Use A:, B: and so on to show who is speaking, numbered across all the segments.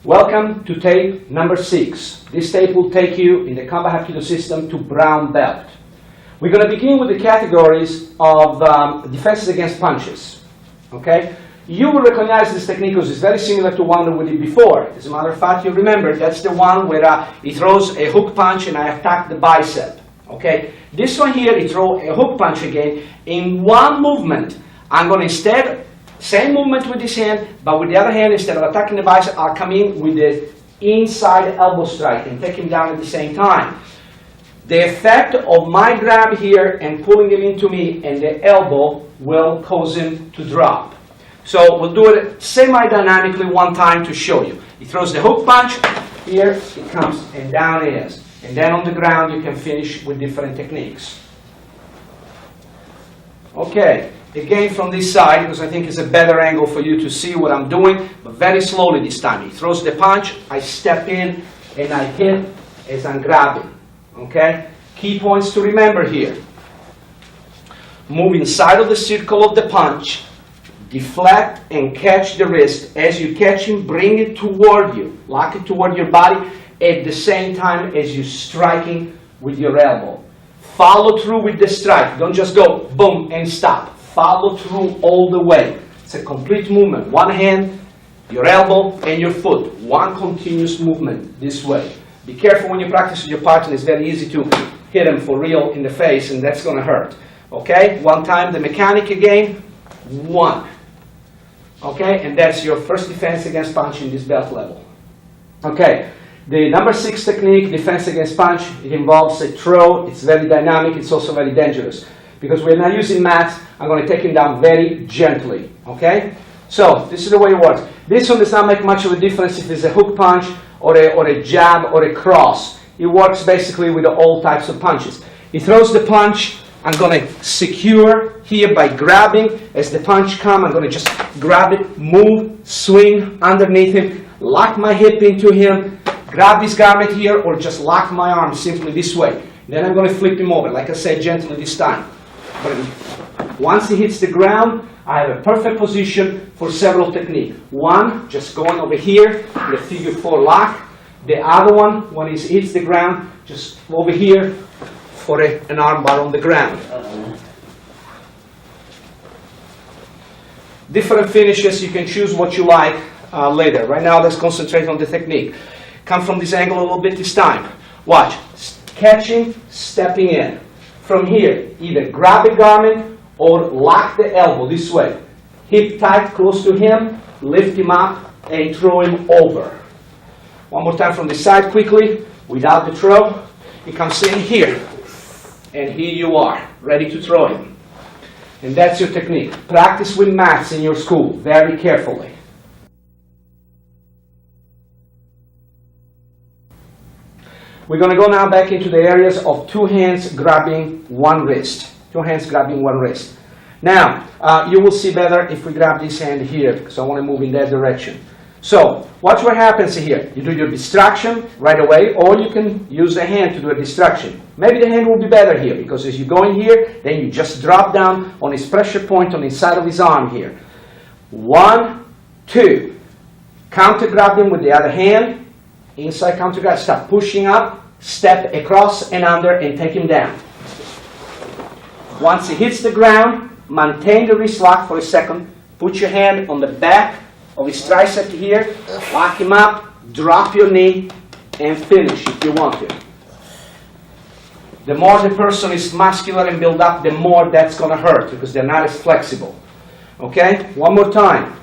A: Welcome to tape number 6. This tape will take you in the Combat Hapkido system to brown belt. We're going to begin with the categories of defenses against punches. Okay? You will recognize this technique because it's very similar to one that we did before. As a matter of fact, you remember that's the one where he throws a hook punch and I attack the bicep. Okay? This one here, he throws a hook punch again. In one movement, I'm going to instead, same movement with this hand, but with the other hand, instead of attacking the bicep, I'll come in with the inside elbow strike and take him down at the same time. The effect of my grab here and pulling him into me and the elbow will cause him to drop. So we'll do it semi-dynamically one time to show you. He throws the hook punch, here it comes and down it is. And then on the ground you can finish with different techniques. Okay, again from this side, because I think it's a better angle for you to see what I'm doing, but very slowly this time. He throws the punch, I step in and I hit as I'm grabbing. Okay? Key points to remember here. Move inside of the circle of the punch, deflect and catch the wrist. As you catch him, bring it toward you. Lock it toward your body at the same time as you're striking with your elbow. Follow through with the strike. Don't just go boom and stop. Follow through all the way. It's a complete movement. One hand, your elbow, and your foot. One continuous movement this way. Be careful when you practice with your partner. It's very easy to hit him for real in the face, and that's going to hurt. Okay? One time, the mechanic again. 1. Okay? And that's your first defense against punch in this belt level. Okay. The number 6 technique, defense against punch, it involves a throw. It's very dynamic. It's also very dangerous. Because we're not using mats, I'm going to take him down very gently. Okay? So, this is the way it works. This one does not make much of a difference if it's a hook punch or a jab or a cross. It works basically with all types of punches. He throws the punch. I'm going to secure here by grabbing. As the punch comes, I'm going to just grab it, move, swing underneath him, lock my hip into him, grab this garment here, or just lock my arm simply this way. Then I'm going to flip him over, like I said, gently this time. But once he hits the ground, I have a perfect position for several techniques. One, just going over here, the figure 4 lock. The other one, when he hits the ground, just over here for an arm bar on the ground. Different finishes, you can choose what you like later. Right now, let's concentrate on the technique. Come from this angle a little bit this time. Watch. Catching, stepping in. From here, either grab a garment or lock the elbow this way. Hip tight, close to him, lift him up, and throw him over. One more time from the side quickly, without the throw. He comes in here, and here you are, ready to throw him. And that's your technique. Practice with mats in your school, very carefully. We're going to go now back into the areas of 2 hands grabbing 1 wrist. 2 hands grabbing 1 wrist. Now, you will see better if we grab this hand here, because I want to move in that direction. So, watch what happens here. You do your distraction right away, or you can use the hand to do a distraction. Maybe the hand will be better here, because as you go in here, then you just drop down on his pressure point on the inside of his arm here. 1, 2. Counter grab him with the other hand. Inside counter grab, start pushing up, step across and under and take him down. Once he hits the ground, maintain the wrist lock for a second. Put your hand on the back of his tricep here, lock him up, drop your knee, and finish if you want to. The more the person is muscular and built up, the more that's going to hurt because they're not as flexible. Okay? One more time.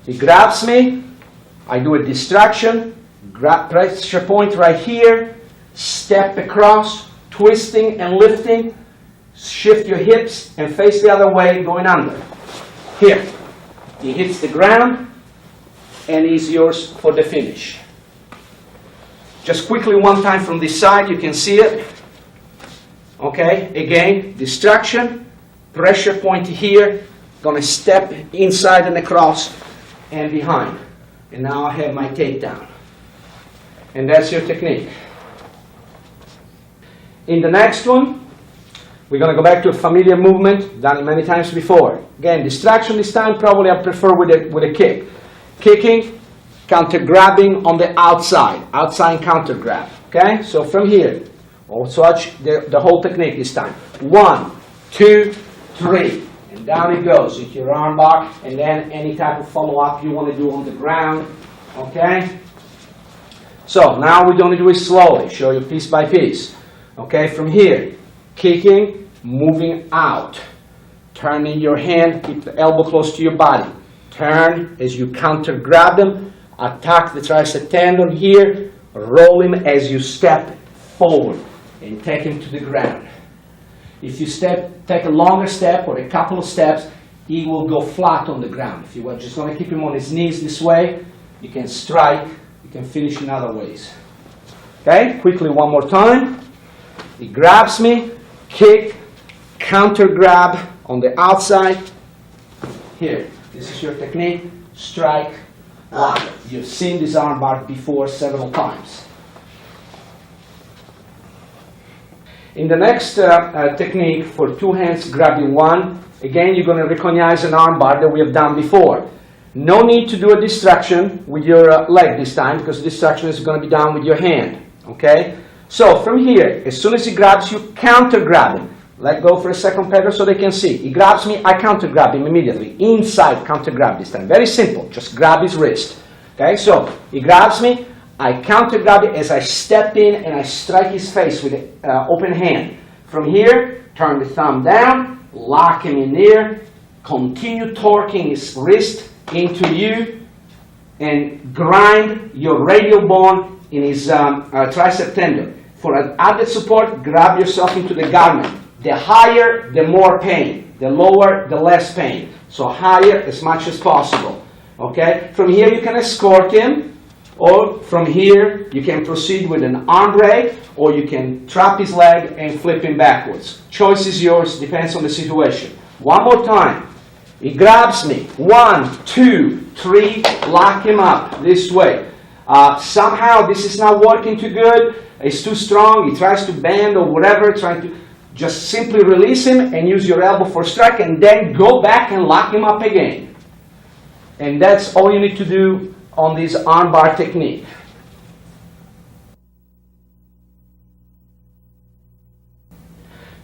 A: He grabs me. I do a distraction, grab pressure point right here, step across, twisting and lifting, shift your hips and face the other way, going under. Here, he hits the ground and he's yours for the finish. Just quickly one time from this side, you can see it. Okay, again, distraction, pressure point here, gonna step inside and across and behind. And now I have my takedown. And that's your technique. In the next one, we're going to go back to a familiar movement, done it many times before. Again, distraction this time, probably I prefer with a kick. Kicking, counter grabbing on the outside, outside counter grab. Okay, so from here, also watch the whole technique this time. 1, 2, 3, and down it goes with your arm bar, and then any type of follow-up you want to do on the ground. Okay, so now we're going to do it slowly, show you piece by piece. Okay, from here, kicking, moving out, turning your hand, keep the elbow close to your body. Turn as you counter grab them, attack the tricep tendon here, roll him as you step forward and take him to the ground. If you take a longer step or a couple of steps, he will go flat on the ground. If you are just going to keep him on his knees this way, you can strike, you can finish in other ways. Okay, quickly one more time. He grabs me, kick, counter grab on the outside. Here, this is your technique, strike, lock. You've seen this arm bar before several times. In the next technique for two hands grabbing one, again you're going to recognize an arm bar that we have done before. No need to do a distraction with your leg this time, because distraction is going to be done with your hand. Okay? So from here, as soon as he grabs you, counter grab him. Let go for a second, Pedro, so they can see. He grabs me, I counter grab him immediately. Inside counter grab this time. Very simple. Just grab his wrist. Okay? So he grabs me, I counter grab it as I step in and I strike his face with an open hand. From here, turn the thumb down, lock him in there, continue torquing his wrist into you, and grind your radial bone in his tricep tendon. For added support, grab yourself into the garment. The higher, the more pain. The lower, the less pain. So higher as much as possible. Okay? From here, you can escort him. Or from here, you can proceed with an arm break, or you can trap his leg and flip him backwards. Choice is yours, depends on the situation. One more time. He grabs me. 1, 2, 3, lock him up this way. Somehow this is not working too good. It's too strong. He tries to bend or whatever. Just simply release him and use your elbow for strike, and then go back and lock him up again. And that's all you need to do on this armbar technique.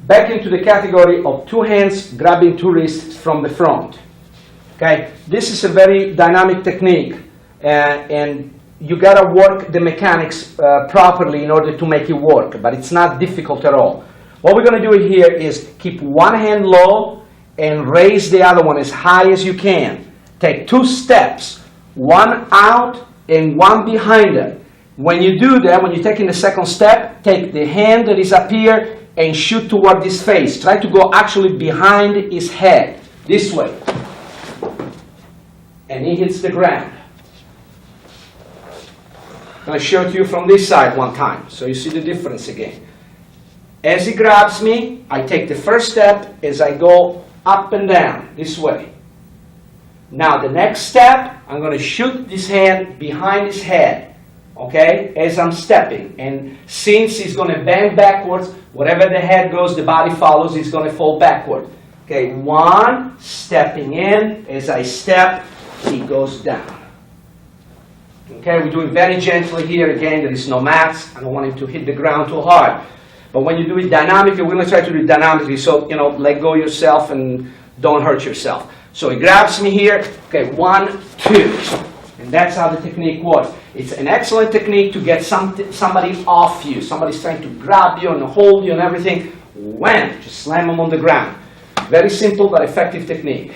A: Back into the category of two hands grabbing two wrists from the front. Okay, this is a very dynamic technique, and you gotta work the mechanics properly in order to make it work, but it's not difficult at all. What we're gonna do here is keep one hand low and raise the other one as high as you can. Take 2 steps, one out and one behind it. When you do that, when you're taking the second step, take the hand that is up here and shoot toward his face. Try to go actually behind his head, this way. And he hits the ground. I'm going to show it to you from this side one time, so you see the difference again. As he grabs me, I take the first step as I go up and down, this way. Now the next step, I'm going to shoot this hand behind his head, okay, as I'm stepping. And since he's going to bend backwards, wherever the head goes, the body follows, he's going to fall backward. Okay, 1, stepping in, as I step, he goes down. Okay, we do it very gently here. Again, there is no mats. I don't want him to hit the ground too hard. But when you do it dynamically, we're going to try to do it dynamically, so, let go yourself and don't hurt yourself. So he grabs me here, okay, 1, 2, and that's how the technique works. It's an excellent technique to get somebody off you. Somebody's trying to grab you and hold you and everything. Wham! Just slam them on the ground. Very simple but effective technique.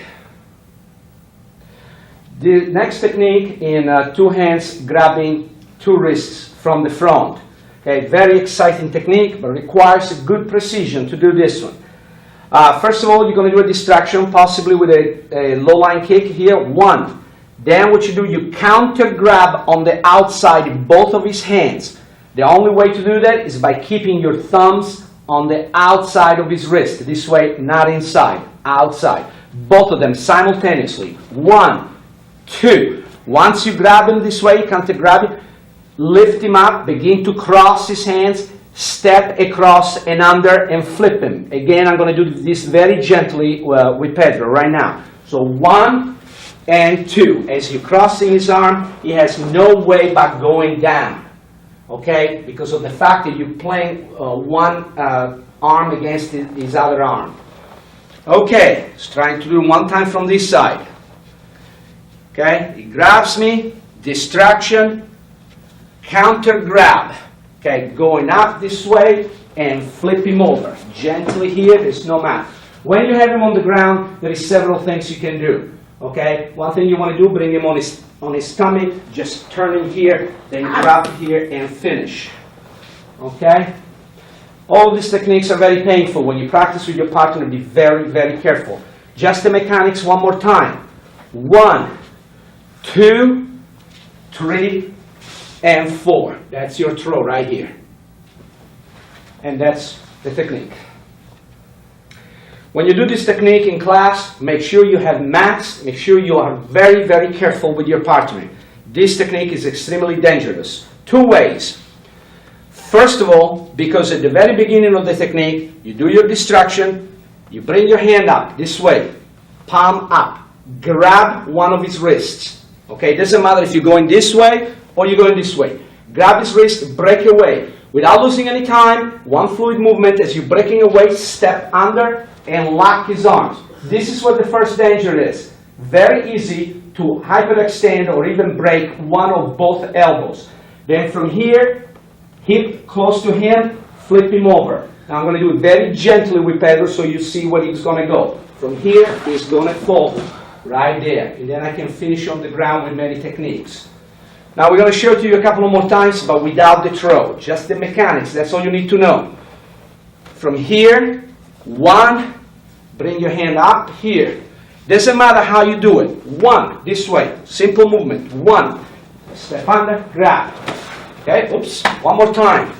A: The next technique in two hands grabbing two wrists from the front. Okay, very exciting technique, but requires a good precision to do this one. First of all, you're going to do a distraction, possibly with a low line kick here. 1. Then what you do, you counter grab on the outside both of his hands. The only way to do that is by keeping your thumbs on the outside of his wrist. This way, not inside, outside. Both of them simultaneously. 1, 2. Once you grab him this way, counter grab him, lift him up, begin to cross his hands, step across and under and flip him. Again, I'm going to do this very gently with Pedro right now. So 1, and 2. As you're crossing his arm, he has no way but going down, okay, because of the fact that you're playing one arm against his other arm. Okay, he's trying to do one time from this side. Okay, he grabs me, distraction, counter grab. Okay, going up this way and flip him over. Gently here, there's no math. When you have him on the ground, there is several things you can do. Okay, one thing you want to do, bring him on his stomach, just turn him here, then grab here and finish. Okay? All these techniques are very painful. When you practice with your partner, be very, very careful. Just the mechanics one more time. 1, 2, 3, and 4. That's your throw right here. And that's the technique. When you do this technique in class, make sure you have mats, make sure you are very, very careful with your partner. This technique is extremely dangerous. 2 ways. First of all, because at the very beginning of the technique, you do your distraction, you bring your hand up this way, palm up, grab one of his wrists. Okay, it doesn't matter if you're going this way or you're going this way. Grab his wrist, break away. Without losing any time, one fluid movement as you're breaking away, step under and lock his arms. This is what the first danger is. Very easy to hyperextend or even break one of both elbows. Then from here, hip close to him, flip him over. Now I'm going to do it very gently with Pedro so you see where he's going to go. From here, he's going to fall right there. And then I can finish on the ground with many techniques. Now we're going to show it to you a couple of more times, but without the throw. Just the mechanics, that's all you need to know. From here, 1, bring your hand up here. Doesn't matter how you do it. 1, this way, simple movement. 1, step under, grab. Okay, oops, one more time.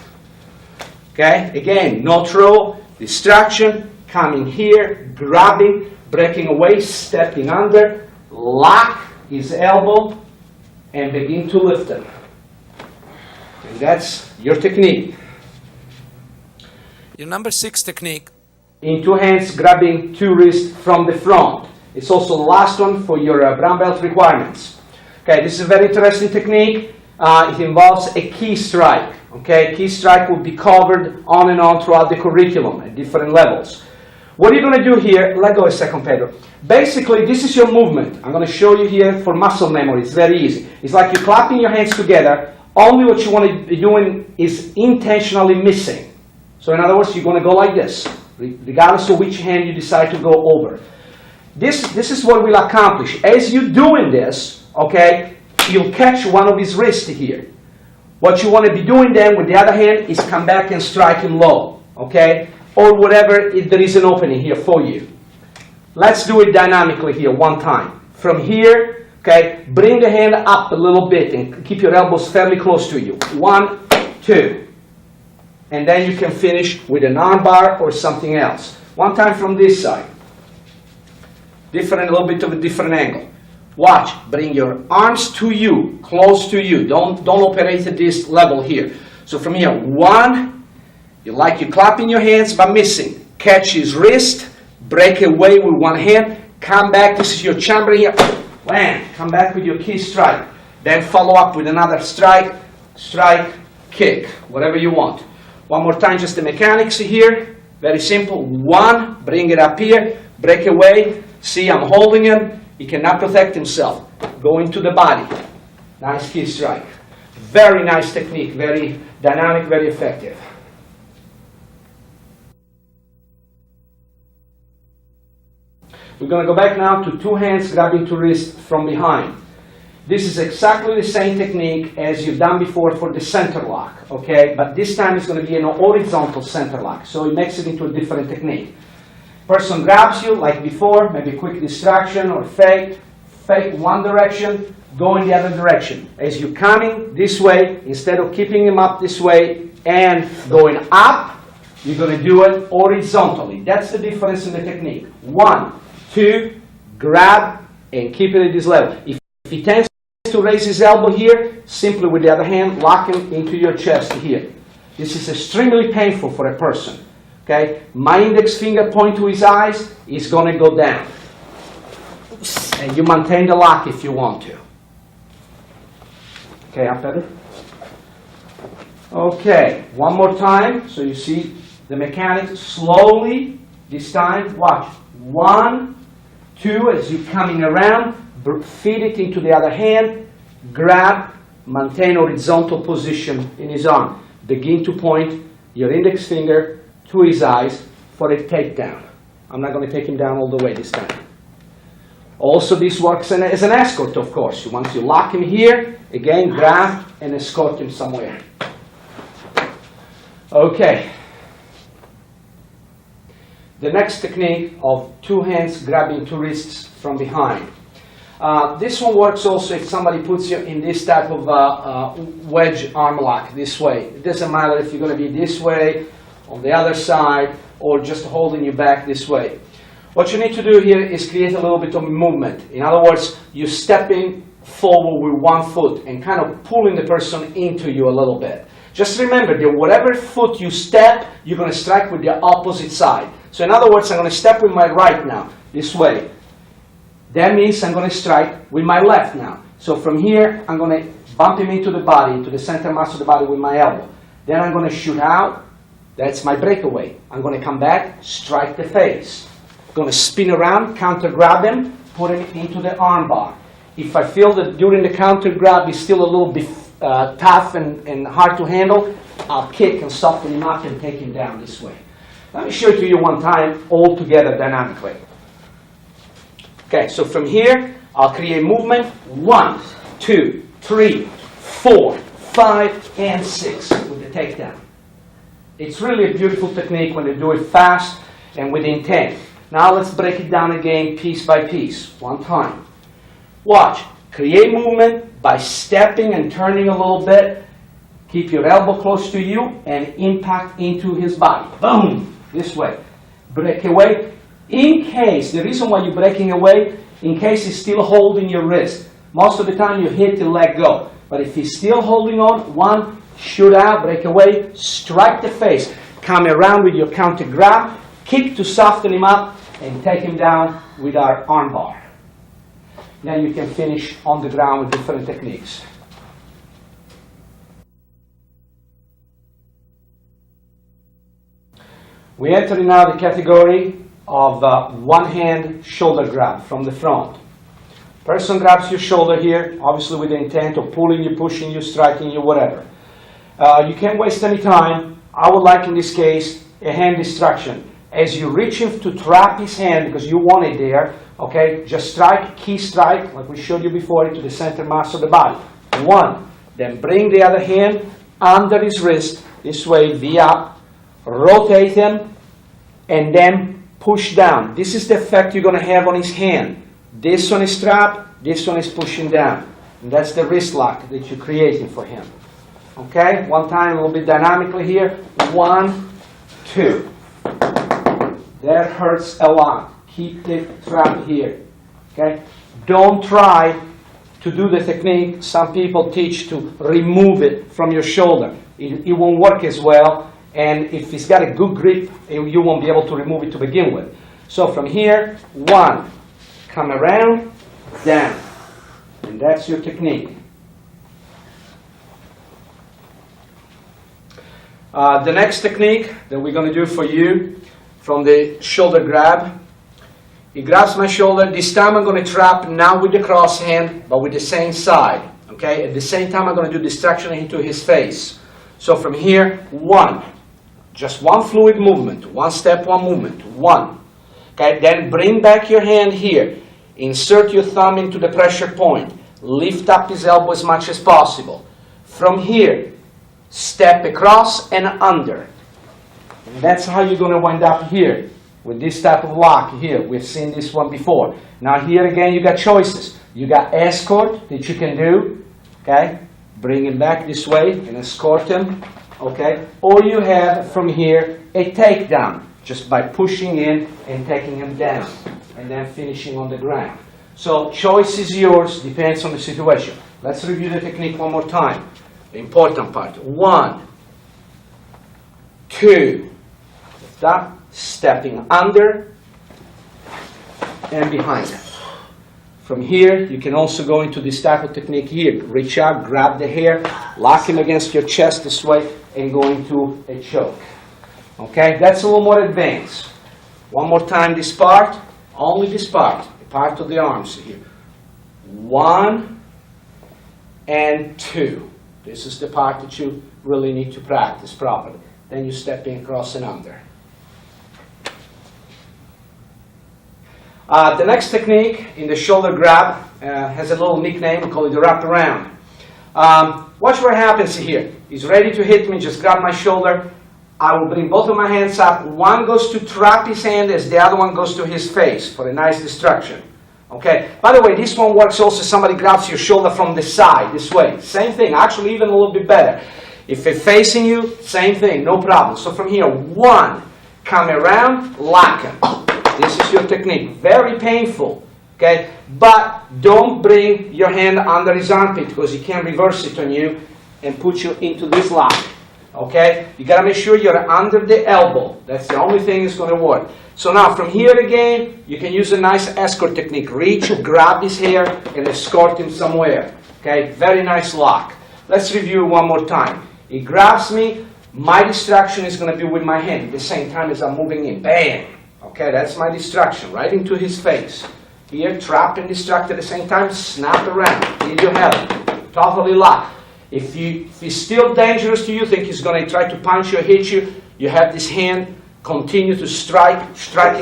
A: Okay, again, no throw, distraction, coming here, grabbing, breaking away, stepping under, lock his elbow, and begin to lift them. And that's your technique. Your number 6 technique. In 2 hands, grabbing 2 wrists from the front. It's also the last one for your brown belt requirements. Okay, this is a very interesting technique. It involves a key strike. Okay, key strike will be covered on and on throughout the curriculum at different levels. What are you going to do here? Let go a second, Pedro. Basically, this is your movement. I'm going to show you here for muscle memory. It's very easy. It's like you're clapping your hands together. Only what you want to be doing is intentionally missing. So in other words, you're going to go like this, regardless of which hand you decide to go over. This is what we'll accomplish. As you're doing this, okay, you'll catch one of his wrists here. What you want to be doing then with the other hand is come back and strike him low, okay? Or whatever, if there is an opening here for you. Let's do it dynamically here one time. From here, okay, bring the hand up a little bit and keep your elbows fairly close to you. 1, 2. And then you can finish with an arm bar or something else. One time from this side. Different, a little bit of a different angle. Watch, bring your arms to you, close to you. Don't operate at this level here. So from here, 1, you like you clapping your hands but missing. Catch his wrist, break away with one hand, come back, this is your chamber here, wham, come back with your key strike. Then follow up with another strike, strike, kick, whatever you want. One more time, just the mechanics here, very simple. 1, bring it up here, break away, see I'm holding him, he cannot protect himself. Go into the body, nice key strike. Very nice technique, very dynamic, very effective. We're going to go back now to 2 hands grabbing 2 wrists from behind. This is exactly the same technique as you've done before for the center lock, okay? But this time it's going to be an horizontal center lock, so it makes it into a different technique. Person grabs you like before, maybe quick distraction or fake one direction, go in the other direction. As you're coming this way, instead of keeping him up this way and going up, you're going to do it horizontally. That's the difference in the technique. 1, 2, grab and keep it at this level. If he tends to raise his elbow here, simply with the other hand, lock him into your chest here. This is extremely painful for a person. Okay? My index finger point to his eyes is going to go down. And you maintain the lock if you want to. Okay, up better? Okay, one more time. So you see the mechanics slowly. This time, watch. 1, 2, as you're coming around, feed it into the other hand, grab, maintain horizontal position in his arm. Begin to point your index finger to his eyes for a takedown. I'm not going to take him down all the way this time. Also, this works as an escort, of course. Once you lock him here, again, grab and escort him somewhere. Okay. The next technique of 2 hands grabbing 2 wrists from behind. This one works also if somebody puts you in this type of wedge arm lock this way. It doesn't matter if you're going to be this way, on the other side, or just holding you back this way. What you need to do here is create a little bit of movement. In other words, you're stepping forward with 1 foot and kind of pulling the person into you a little bit. Just remember that whatever foot you step, you're going to strike with the opposite side. So in other words, I'm going to step with my right now, this way. That means I'm going to strike with my left now. So from here, I'm going to bump him into the body, into the center mass of the body with my elbow. Then I'm going to shoot out. That's my breakaway. I'm going to come back, strike the face. I'm going to spin around, counter grab him, put him into the arm bar. If I feel that during the counter grab he's still a little bit tough and hard to handle, I'll kick and soften him up and take him down this way. Let me show it to you one time, all together dynamically. Okay, so from here, I'll create movement. 1, 2, 3, 4, 5, and 6 with the takedown. It's really a beautiful technique when you do it fast and with intent. Now let's break it down again piece by piece, one time. Watch. Create movement by stepping and turning a little bit. Keep your elbow close to you and impact into his body. Boom! This way. Break away. In case, the reason why you're breaking away, in case he's still holding your wrist. Most of the time you hit and let go. But if he's still holding on, 1, shoot out, break away, strike the face. Come around with your counter grab, kick to soften him up, and take him down with our arm bar. Then you can finish on the ground with different techniques. We enter now the category of 1-hand shoulder grab from the front. Person grabs your shoulder here, obviously with the intent of pulling you, pushing you, striking you, whatever. You can't waste any time. I would like, in this case, a hand distraction. As you reach him to trap his hand, because you want it there, okay, just strike, key strike, like we showed you before, into the center mass of the body. 1. Then bring the other hand under his wrist, this way, V up, rotate him, and then push down. This is the effect you're going to have on his hand. This one is trap, this one is pushing down. And that's the wrist lock that you're creating for him. Okay, one time a little bit dynamically here. 1, 2. That hurts a lot. Keep the trap here. Okay, don't try to do the technique some people teach to remove it from your shoulder. It won't work as well, and if it's got a good grip, you won't be able to remove it to begin with. So from here, 1, come around, down, and that's your technique. The next technique that we're going to do for you from the shoulder grab. He grabs my shoulder. This time I'm going to trap, now with the cross hand, but with the same side. Okay? At the same time I'm going to do distraction into his face. So from here, 1. Just 1 fluid movement. 1 step, 1 movement. 1. Okay? Then bring back your hand here. Insert your thumb into the pressure point. Lift up his elbow as much as possible. From here, step across and under. And that's how you're going to wind up here with this type of lock here. We've seen this one before. Now here again you got choices. You got escort that you can do. Okay? Bring him back this way and escort him. Okay? Or you have from here a takedown, just by pushing in and taking him down and then finishing on the ground. So choice is yours, depends on the situation. Let's review the technique one more time. The important part. 1, 2, stop, stepping under and behind. From here, you can also go into this type of technique here. Reach out, grab the hair, lock him against your chest this way, and go into a choke. Okay, that's a little more advanced. One more time this part, only this part, the part of the arms here. 1 and 2. This is the part that you really need to practice properly. Then you step in, cross and under. The next technique in the shoulder grab has a little nickname. We call it the wrap around. Watch what happens here. He's ready to hit me. Just grab my shoulder. I will bring both of my hands up. One goes to trap his hand as the other one goes to his face for a nice distraction. Okay. By the way, this one works also. Somebody grabs your shoulder from the side, this way. Same thing. Actually, even a little bit better. If it's facing you, same thing. No problem. So from here, 1, come around, lock him. This is your technique. Very painful. Okay. But don't bring your hand under his armpit because he can reverse it on you and put you into this lock. Okay? You got to make sure you're under the elbow. That's the only thing that's going to work. So now from here again, you can use a nice escort technique. Reach, grab his hair, and escort him somewhere. Okay? Very nice lock. Let's review one more time. He grabs me. My distraction is going to be with my hand at the same time as I'm moving in. Bam! Okay, that's my distraction. Right into his face. Here, trap and distract at the same time. Snap around. Need your help. Totally lock. If he's still dangerous to you, think he's going to try to punch you or hit you, you have this hand, continue to strike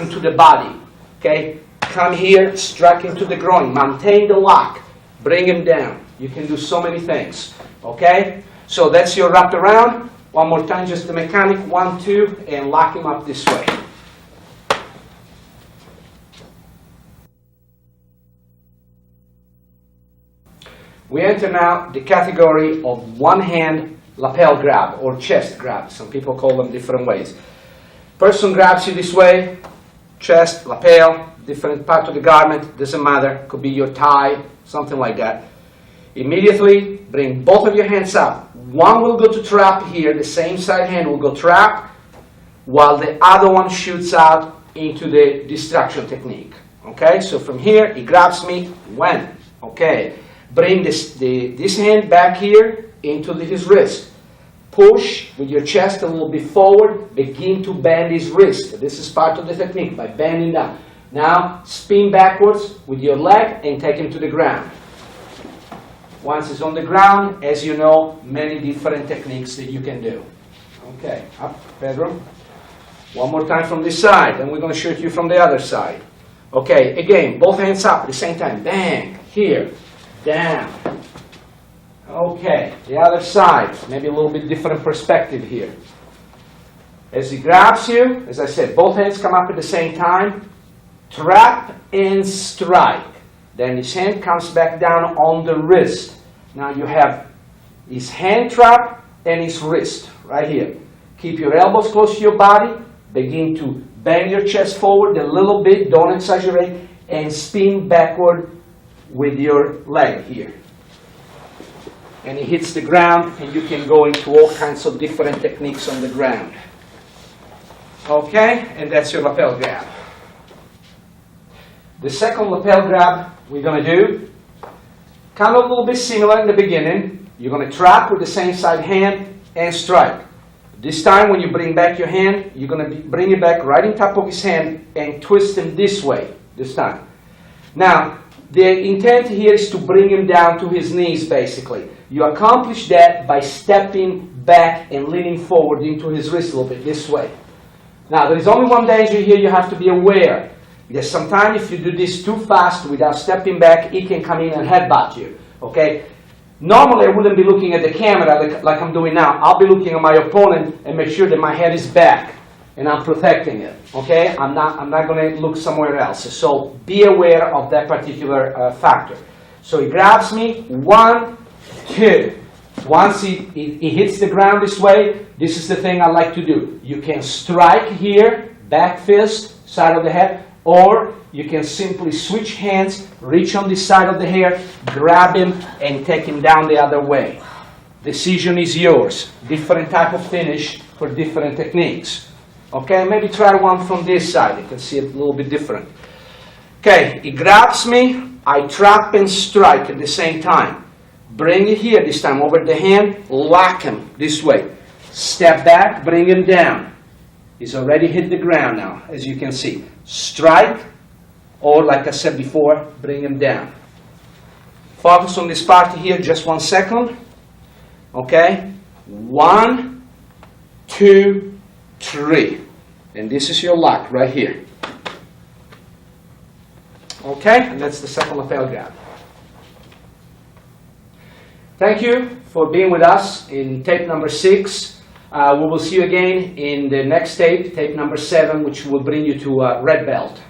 A: into the body. Okay? Come here, strike into the groin. Maintain the lock. Bring him down. You can do so many things. Okay? So that's your wrap around. One more time, just the mechanic. 1, 2, and lock him up this way. We enter now the category of one-hand lapel grab or chest grab. Some people call them different ways. Person grabs you this way, chest, lapel, different part of the garment, doesn't matter. Could be your tie, something like that. Immediately bring both of your hands up. One will go to trap here, the same side hand will go trap, while the other one shoots out into the distraction technique. Okay, so from here, he grabs me when? Okay. Bring this hand back here into his wrist. Push with your chest a little bit forward. Begin to bend his wrist. This is part of the technique, by bending down. Now, spin backwards with your leg and take him to the ground. Once he's on the ground, as you know, many different techniques that you can do. Okay, up, Pedro. One more time from this side, and we're going to shoot you from the other side. Okay, again, both hands up at the same time. Bang, here. Down. Okay, the other side, maybe a little bit different perspective here. As he grabs you, as I said, both hands come up at the same time. Trap and strike. Then his hand comes back down on the wrist. Now you have his hand trap and his wrist right here. Keep your elbows close to your body. Begin to bang your chest forward a little bit, don't exaggerate, and spin backward with your leg here. And he hits the ground, and you can go into all kinds of different techniques on the ground. Okay, and that's your lapel grab. The second lapel grab we're going to do, kind of a little bit similar in the beginning. You're going to trap with the same side hand and strike. This time when you bring back your hand, you're going to bring it back right on top of his hand and twist him this way, this time. Now, the intent here is to bring him down to his knees, basically. You accomplish that by stepping back and leaning forward into his wrist a little bit, this way. Now, there is only one danger here you have to be aware. Because sometimes if you do this too fast without stepping back, he can come in and headbutt you. Okay? Normally, I wouldn't be looking at the camera like I'm doing now. I'll be looking at my opponent and make sure that my head is back. And I'm protecting it, okay? I'm not going to look somewhere else. So be aware of that particular factor. So he grabs me, 1, 2. Once he hits the ground this way, this is the thing I like to do. You can strike here, back fist, side of the head, or you can simply switch hands, reach on this side of the hair, grab him, and take him down the other way. Decision is yours. Different type of finish for different techniques. Okay, maybe try one from this side. You can see it a little bit different. Okay, he grabs me, I trap and strike at the same time. Bring it here this time, over the hand, lock him this way. Step back, bring him down. He's already hit the ground now, as you can see. Strike, or like I said before, bring him down. Focus on this part here, just 1 second. Okay? 1, 2, 3. And this is your lock right here. Okay? And that's the second lapel grab. Thank you for being with us in tape number 6. We will see you again in the next tape, tape number 7, which will bring you to red belt.